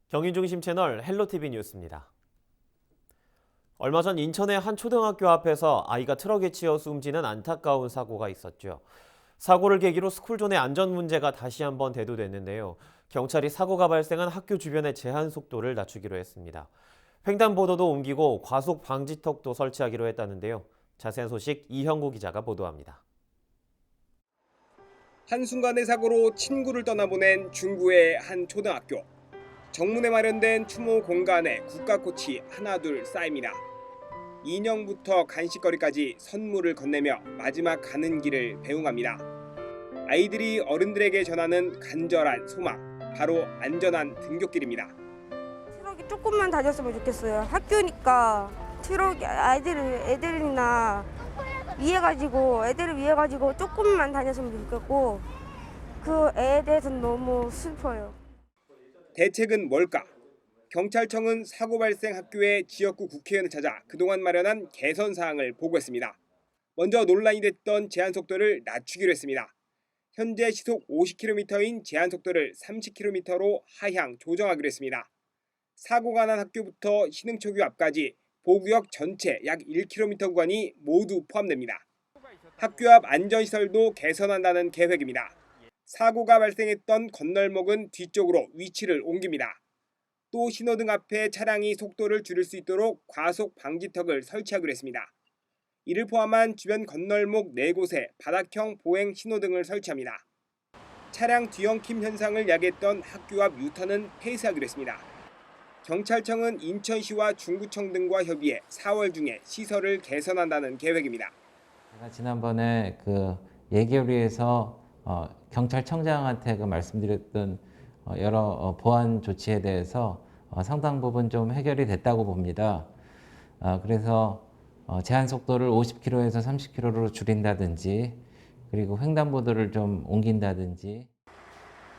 경인중심 채널 헬로티비 뉴스입니다. 얼마 전 인천의 한 초등학교 앞에서 아이가 트럭에 치여 숨지는 안타까운 사고가 있었죠. 사고를 계기로 스쿨존의 안전 문제가 다시 한번 대두됐는데요. 경찰이 사고가 발생한 학교 주변의 제한 속도를 낮추기로 했습니다. 횡단보도도 옮기고 과속 방지턱도 설치하기로 했다는데요. 자세한 소식 이형구 기자가 보도합니다. 한순간의 사고로 친구를 떠나보낸 중구의 한 초등학교. 정문에 마련된 추모 공간에 국가꽃이 하나둘 쌓입니다. 인형부터 간식거리까지 선물을 건네며 마지막 가는 길을 배웅합니다. 아이들이 어른들에게 전하는 간절한 소망, 바로 안전한 등굣길입니다. 트럭이 조금만 다녔으면 좋겠어요. 학교니까 트럭이 애들이나 애들을 위해 가지고 조금만 다녔으면 좋겠고 그 애에 대해서는 너무 슬퍼요. 대책은 뭘까? 경찰청은 사고 발생 학교의 지역구 국회의원을 찾아 그동안 마련한 개선 사항을 보고했습니다. 먼저 논란이 됐던 제한 속도를 낮추기로 했습니다. 현재 시속 50km인 제한 속도를 30km로 하향 조정하기로 했습니다. 사고가 난 학교부터 신흥초교 앞까지 보구역 전체 약 1km 구간이 모두 포함됩니다. 학교 앞 안전시설도 개선한다는 계획입니다. 사고가 발생했던 건널목은 뒤쪽으로 위치를 옮깁니다. 또 신호등 앞에 차량이 속도를 줄일 수 있도록 과속 방지턱을 설치하기로 했습니다. 이를 포함한 주변 건널목 4곳에 바닥형 보행 신호등을 설치합니다. 차량 뒤엉킴 현상을 야기했던 학교 앞 유턴은 폐쇄하기로 했습니다. 경찰청은 인천시와 중구청 등과 협의해 4월 중에 시설을 개선한다는 계획입니다. 제가 지난번에 예결위에서 경찰청장한테 말씀드렸던 여러 보안 조치에 대해서 상당 부분 좀 해결이 됐다고 봅니다. 그래서 제한 속도를 50km에서 30km로 줄인다든지 그리고 횡단보도를 좀 옮긴다든지.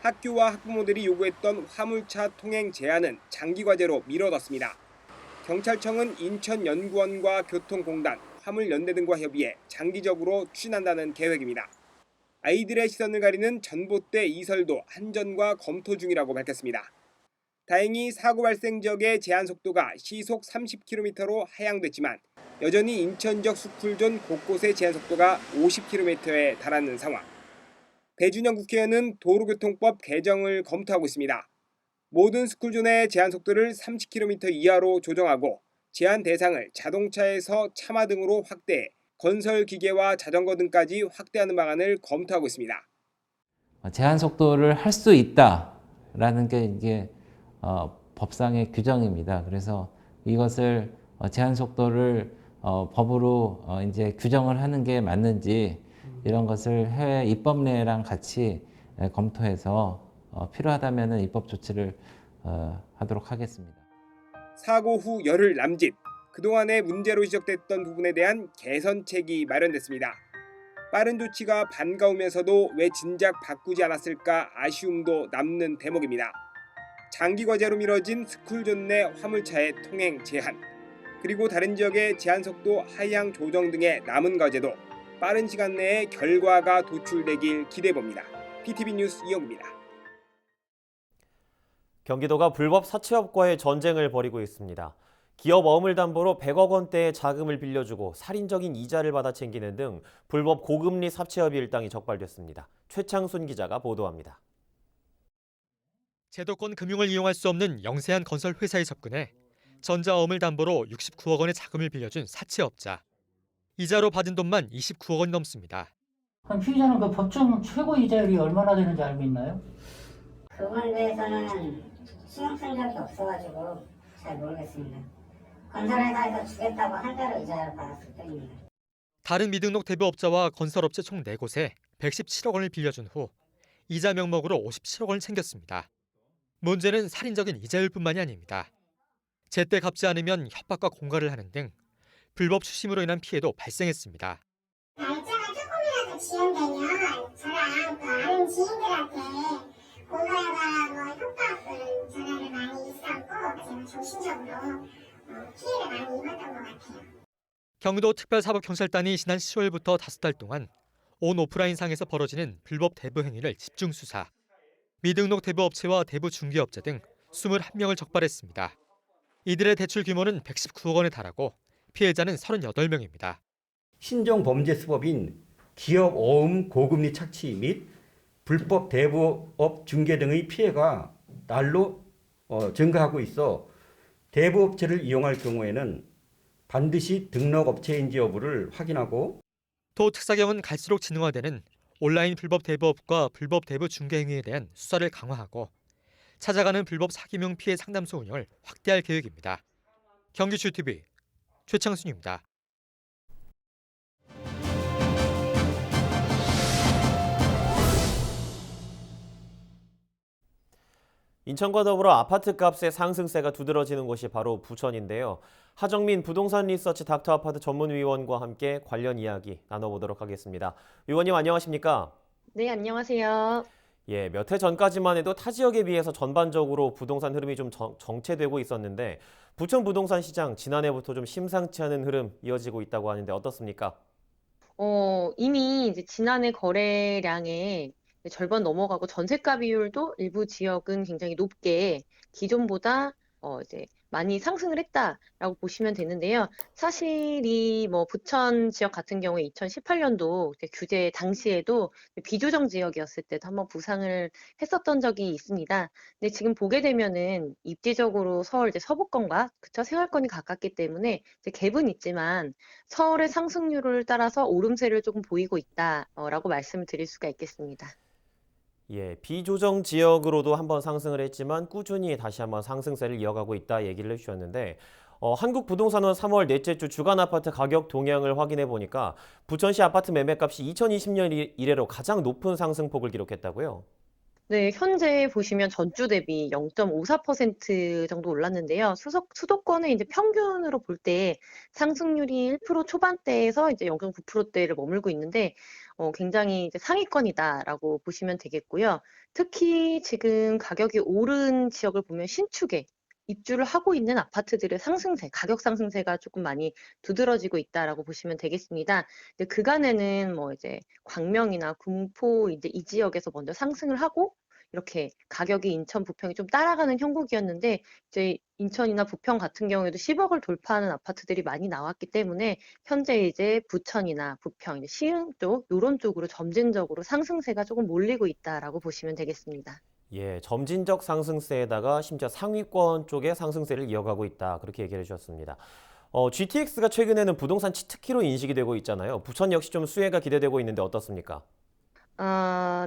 학교와 학부모들이 요구했던 화물차 통행 제한은 장기과제로 미뤄졌습니다. 경찰청은 인천연구원과 교통공단, 화물연대 등과 협의해 장기적으로 추진한다는 계획입니다. 아이들의 시선을 가리는 전봇대 이설도 한전과 검토 중이라고 밝혔습니다. 다행히 사고 발생 지역의 제한 속도가 시속 30km로 하향됐지만 여전히 인천 지역 스쿨존 곳곳의 제한 속도가 50km에 달하는 상황. 배준영 국회의원은 도로교통법 개정을 검토하고 있습니다. 모든 스쿨존의 제한 속도를 30km 이하로 조정하고 제한 대상을 자동차에서 차마 등으로 확대해 건설 기계와 자전거 등까지 확대하는 방안을 검토하고 있습니다. 제한 속도를 할 수 있다라는 게 이게 법상의 규정입니다. 그래서 이것을 제한 속도를 법으로 이제 규정을 하는 게 맞는지 이런 것을 해외 입법례랑 같이 검토해서 필요하다면 입법 조치를 하도록 하겠습니다. 사고 후 열흘 남짓, 그동안의 문제로 지적됐던 부분에 대한 개선책이 마련됐습니다. 빠른 조치가 반가우면서도 왜 진작 바꾸지 않았을까 아쉬움도 남는 대목입니다. 장기 과제로 미뤄진 스쿨존 내 화물차의 통행 제한, 그리고 다른 지역의 제한 속도 하향 조정 등의 남은 과제도 빠른 시간 내에 결과가 도출되길 기대해봅니다. PTV 뉴스 이영구입니다. 경기도가 불법 사채업과의 전쟁을 벌이고 있습니다. 기업 어물 담보로 100억 원대의 자금을 빌려주고 살인적인 이자를 받아 챙기는 등 불법 고금리 사채업 일당이 적발됐습니다. 최창순 기자가 보도합니다. 제도권 금융을 이용할 수 없는 영세한 건설 회사에 접근해 전자 어물 담보로 69억 원의 자금을 빌려준 사채업자. 이자로 받은 돈만 29억 원이 넘습니다. 그럼 피의자는 그 법정 최고 이자율이 얼마나 되는지 알고 있나요? 그거에 대해서는 신용 쓴 적이 없어가지고 잘 모르겠습니다. 건설회사에서 주겠다고 한 대로 이자를 받았을 뿐입니다. 다른 미등록 대부업자와 건설업체 총 4곳에 117억 원을 빌려준 후 이자 명목으로 57억 원을 챙겼습니다. 문제는 살인적인 이자율뿐만이 아닙니다. 제때 갚지 않으면 협박과 공갈을 하는 등 불법 추심으로 인한 피해도 발생했습니다. 날짜가 조금이라도 지연되면 저랑 아는 지인들한테 공갈하고 협박을 전화를 많이 있었고 제가 정신적으로 피해를 많이 입었던 것 같아요. 경기도 특별사법경찰단이 지난 10월부터 5달 동안 온 오프라인상에서 벌어지는 불법 대부 행위를 집중 수사. 미등록 대부업체와 대부 중개업체 등 21명을 적발했습니다. 이들의 대출 규모는 119억 원에 달하고 피해자는 38명입니다. 신종범죄수법인 기업 어음 고금리 착취 및 불법 대부업 중개 등의 피해가 날로 증가하고 있어 대부업체를 이용할 경우에는 반드시 등록업체인지 여부를 확인하고 도 특사경은 갈수록 진화되는 온라인 불법 대부업과 불법 대부 중개 행위에 대한 수사를 강화하고 찾아가는 불법 사기명 피해 상담소 운영을 확대할 계획입니다. 경기주TV 최창순입니다. 인천과 더불어 아파트 값의 상승세가 두드러지는 곳이 바로 부천인데요. 하정민 부동산 리서치 닥터 아파트 전문위원과 함께 관련 이야기 나눠보도록 하겠습니다. 위원님 안녕하십니까? 네, 안녕하세요. 예, 몇 해 전까지만 해도 타 지역에 비해서 전반적으로 부동산 흐름이 좀 정체되고 있었는데 부천 부동산 시장 지난해부터 좀 심상치 않은 흐름 이어지고 있다고 하는데 어떻습니까? 이미 이제 지난해 거래량의 절반 넘어가고 전세가 비율도 일부 지역은 굉장히 높게 기존보다 이제 많이 상승을 했다라고 보시면 되는데요. 사실 이 부천 지역 같은 경우에 2018년도 규제 당시에도 비조정 지역이었을 때도 한번 부상을 했었던 적이 있습니다. 근데 지금 보게 되면은 입지적으로 서울 이제 서부권과 그쵸 생활권이 가깝기 때문에 이제 갭은 있지만 서울의 상승률을 따라서 오름세를 조금 보이고 있다라고 말씀을 드릴 수가 있겠습니다. 예, 비조정 지역으로도 한번 상승을 했지만 꾸준히 다시 한번 상승세를 이어가고 있다 얘기를 해주셨는데 한국부동산원 3월 넷째 주 주간 아파트 가격 동향을 확인해 보니까 부천시 아파트 매매값이 2020년 이래로 가장 높은 상승폭을 기록했다고요? 네, 현재 보시면 전주 대비 0.54% 정도 올랐는데요. 수도권의 이제 평균으로 볼 때 상승률이 1% 초반대에서 이제 0.9%대를 머물고 있는데, 굉장히 이제 상위권이다라고 보시면 되겠고요. 특히 지금 가격이 오른 지역을 보면 신축에 입주를 하고 있는 아파트들의 상승세, 가격 상승세가 조금 많이 두드러지고 있다라고 보시면 되겠습니다. 근데 그간에는 이제 광명이나 군포 이제 이 지역에서 먼저 상승을 하고 이렇게 가격이 인천, 부평이 좀 따라가는 형국이었는데 이제 인천이나 부평 같은 경우에도 10억을 돌파하는 아파트들이 많이 나왔기 때문에 현재 이제 부천이나 부평, 이제 시흥 쪽 이런 쪽으로 점진적으로 상승세가 조금 몰리고 있다라고 보시면 되겠습니다. 예, 점진적 상승세에다가 심지어 상위권 쪽의 상승세를 이어가고 있다. 그렇게 얘기를 해주셨습니다. GTX가 최근에는 부동산 치트키로 인식이 되고 있잖아요. 부천 역시 좀 수혜가 기대되고 있는데 어떻습니까?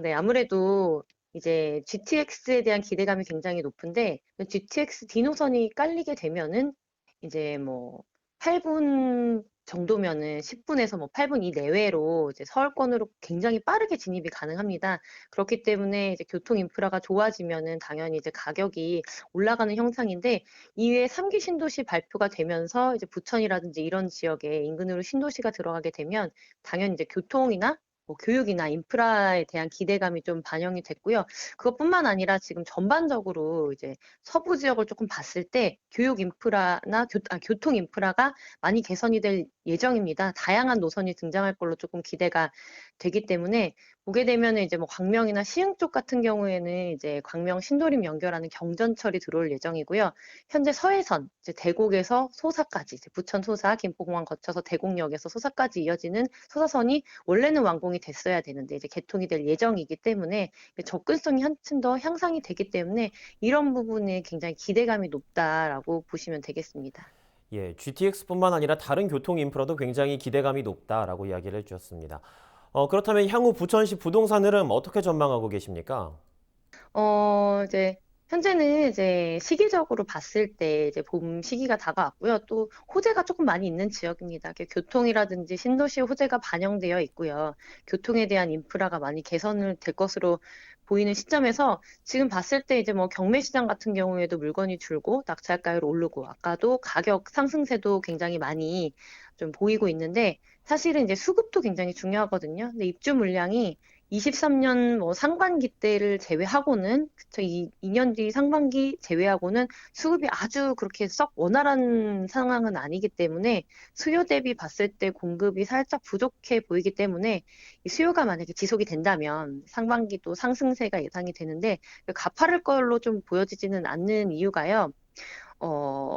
네, 아무래도 이제 GTX에 대한 기대감이 굉장히 높은데 GTX D노선이 깔리게 되면은 이제 8분 정도면은 10분에서 8분 이 내외로 이제 서울권으로 굉장히 빠르게 진입이 가능합니다. 그렇기 때문에 이제 교통 인프라가 좋아지면은 당연히 이제 가격이 올라가는 형상인데 이후에 3기 신도시 발표가 되면서 이제 부천이라든지 이런 지역에 인근으로 신도시가 들어가게 되면 당연히 이제 교통이나 교육이나 인프라에 대한 기대감이 좀 반영이 됐고요. 그것뿐만 아니라 지금 전반적으로 이제 서부 지역을 조금 봤을 때 교육 인프라나 교통 인프라가 많이 개선이 될 예정입니다. 다양한 노선이 등장할 걸로 조금 기대가 되기 때문에 보게 되면 이제 광명이나 시흥 쪽 같은 경우에는 이제 광명 신도림 연결하는 경전철이 들어올 예정이고요. 현재 서해선 이제 대곡에서 소사까지 이제 부천 소사, 김포공항 거쳐서 대곡역에서 소사까지 이어지는 소사선이 원래는 완공이 됐어야 되는데 이제 개통이 될 예정이기 때문에 접근성이 한층 더 향상이 되기 때문에 이런 부분에 굉장히 기대감이 높다라고 보시면 되겠습니다. 예, GTX뿐만 아니라 다른 교통 인프라도 굉장히 기대감이 높다라고 이야기를 해주셨습니다. 그렇다면 향후 부천시 부동산 흐름 어떻게 전망하고 계십니까? 이제 현재는 이제 시기적으로 봤을 때 이제 봄 시기가 다가왔고요. 또 호재가 조금 많이 있는 지역입니다. 교통이라든지 신도시의 호재가 반영되어 있고요. 교통에 대한 인프라가 많이 개선을 될 것으로 보이는 시점에서 지금 봤을 때 이제 경매 시장 같은 경우에도 물건이 줄고 낙찰가율 오르고 아까도 가격 상승세도 굉장히 많이 좀 보이고 있는데 사실은 이제 수급도 굉장히 중요하거든요. 근데 입주 물량이 23년 뭐 상반기 때를 제외하고는 그쵸, 2년 뒤 상반기 제외하고는 수급이 아주 그렇게 썩 원활한 상황은 아니기 때문에 수요 대비 봤을 때 공급이 살짝 부족해 보이기 때문에 이 수요가 만약에 지속이 된다면 상반기도 상승세가 예상이 되는데 가파를 걸로 좀 보여지지는 않는 이유가요.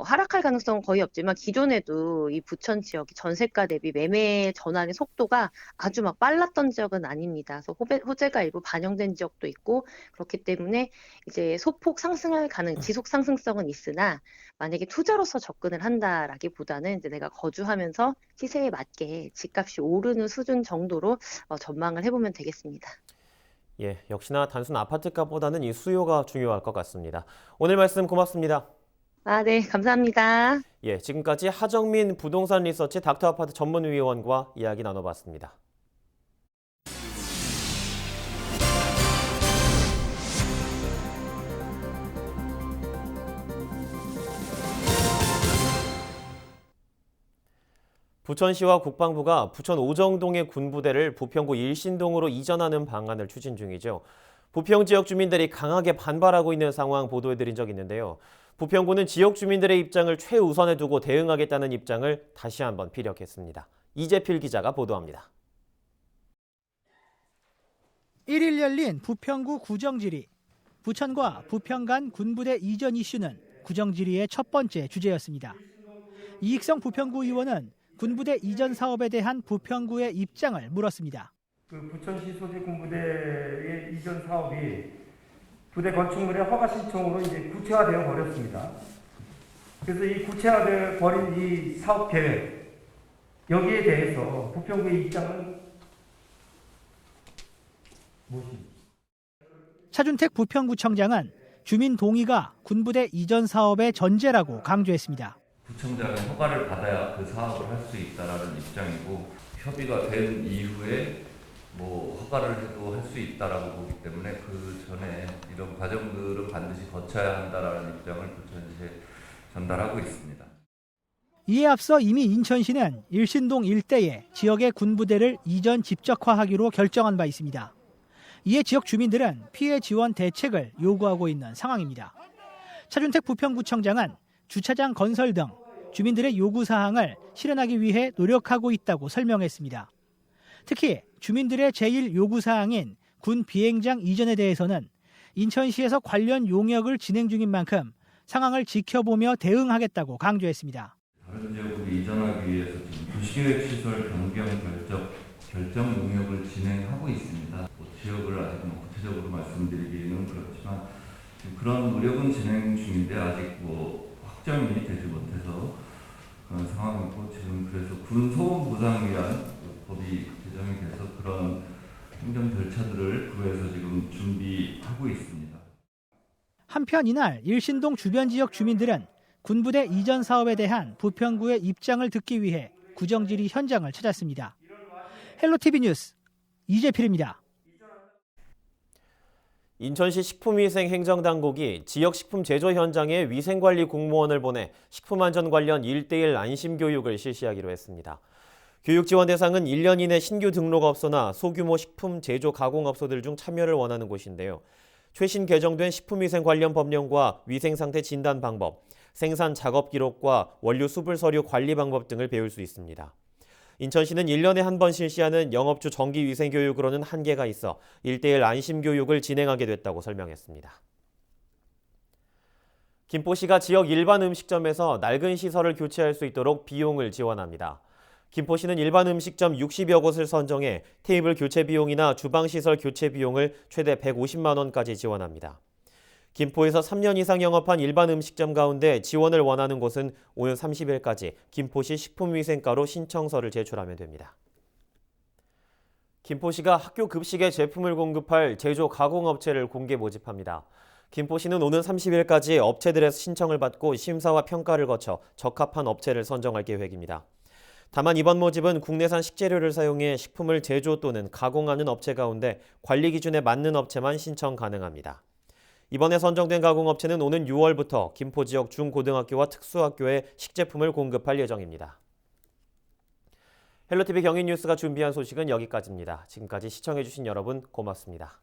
하락할 가능성은 거의 없지만 기존에도 이 부천 지역이 전세가 대비 매매 전환의 속도가 아주 막 빨랐던 지역은 아닙니다. 그래서 호재가 일부 반영된 지역도 있고 그렇기 때문에 이제 소폭 상승할 지속 상승성은 있으나 만약에 투자로서 접근을 한다라기보다는 이제 내가 거주하면서 시세에 맞게 집값이 오르는 수준 정도로 전망을 해보면 되겠습니다. 예, 역시나 단순 아파트값보다는 이 수요가 중요할 것 같습니다. 오늘 말씀 고맙습니다. 네, 감사합니다. 예, 지금까지 하정민 부동산 리서치 닥터아파트 전문위원과 이야기 나눠봤습니다. 부천시와 국방부가 부천 오정동의 군부대를 부평구 일신동으로 이전하는 방안을 추진 중이죠. 부평 지역 주민들이 강하게 반발하고 있는 상황 보도해드린 적이 있는데요. 부평구는 지역 주민들의 입장을 최우선에 두고 대응하겠다는 입장을 다시 한번 피력했습니다. 이재필 기자가 보도합니다. 1일 열린 부평구 구정질의. 부천과 부평 간 군부대 이전 이슈는 구정질의의 첫 번째 주제였습니다. 이익성 부평구 의원은 군부대 이전 사업에 대한 부평구의 입장을 물었습니다. 부천시 소재 군부대의 이전 사업이 부대 건축물의 허가 신청으로 이제 구체화되어 버렸습니다. 그래서 이 구체화되어 버린 이 사업 계획 여기에 대해서 부평구의 입장은 무엇입니까? 차준택 부평구청장은 주민 동의가 군부대 이전 사업의 전제라고 강조했습니다. 구청장은 허가를 받아야 그 사업을 할 수 있다라는 입장이고 협의가 된 이후에 허가를 해도 할 수 있다라고 보기 때문에 그 전에 이런 과정들은 반드시 거쳐야 한다라는 입장을 부천시에 전달하고 있습니다. 이에 앞서 이미 인천시는 일신동 일대에 지역의 군부대를 이전 집적화하기로 결정한 바 있습니다. 이에 지역 주민들은 피해 지원 대책을 요구하고 있는 상황입니다. 차준택 부평구청장은 주차장 건설 등 주민들의 요구사항을 실현하기 위해 노력하고 있다고 설명했습니다. 특히 주민들의 제1 요구사항인 군 비행장 이전에 대해서는 인천시에서 관련 용역을 진행 중인 만큼 상황을 지켜보며 대응하겠다고 강조했습니다. 다른 지역으로 이전하기 위해서 지금 도시계획 시설 변경 결정 용역을 진행하고 있습니다. 지역을 아직 구체적으로 말씀드리기는 그렇지만 지금 그런 노력은 진행 중인데 아직 확정이 되지 못해서 그런 상황이고 지금 그래서 군 소음 보상을 위한 법이 개정이 돼서 그런 행정 절차들을 구에서 지금 준비하고 있습니다. 한편 이날 일신동 주변 지역 주민들은 군부대 이전 사업에 대한 부평구의 입장을 듣기 위해 구정질의 현장을 찾았습니다. 헬로티비 뉴스 이재필입니다. 인천시 식품위생행정당국이 지역 식품 제조 현장에 위생관리 공무원을 보내 식품안전 관련 1:1 안심교육을 실시하기로 했습니다. 교육 지원 대상은 1년 이내 신규 등록업소나 소규모 식품 제조 가공업소들 중 참여를 원하는 곳인데요. 최신 개정된 식품위생 관련 법령과 위생상태 진단 방법, 생산 작업 기록과 원료 수불 서류 관리 방법 등을 배울 수 있습니다. 인천시는 1년에 한 번 실시하는 영업주 정기 위생 교육으로는 한계가 있어 1:1 안심 교육을 진행하게 됐다고 설명했습니다. 김포시가 지역 일반 음식점에서 낡은 시설을 교체할 수 있도록 비용을 지원합니다. 김포시는 일반 음식점 60여 곳을 선정해 테이블 교체 비용이나 주방 시설 교체 비용을 최대 150만 원까지 지원합니다. 김포에서 3년 이상 영업한 일반 음식점 가운데 지원을 원하는 곳은 오는 30일까지 김포시 식품위생과로 신청서를 제출하면 됩니다. 김포시가 학교 급식에 제품을 공급할 제조 가공업체를 공개 모집합니다. 김포시는 오는 30일까지 업체들에서 신청을 받고 심사와 평가를 거쳐 적합한 업체를 선정할 계획입니다. 다만 이번 모집은 국내산 식재료를 사용해 식품을 제조 또는 가공하는 업체 가운데 관리 기준에 맞는 업체만 신청 가능합니다. 이번에 선정된 가공업체는 오는 6월부터 김포 지역 중고등학교와 특수학교에 식제품을 공급할 예정입니다. 헬로티비 경인뉴스가 준비한 소식은 여기까지입니다. 지금까지 시청해주신 여러분 고맙습니다.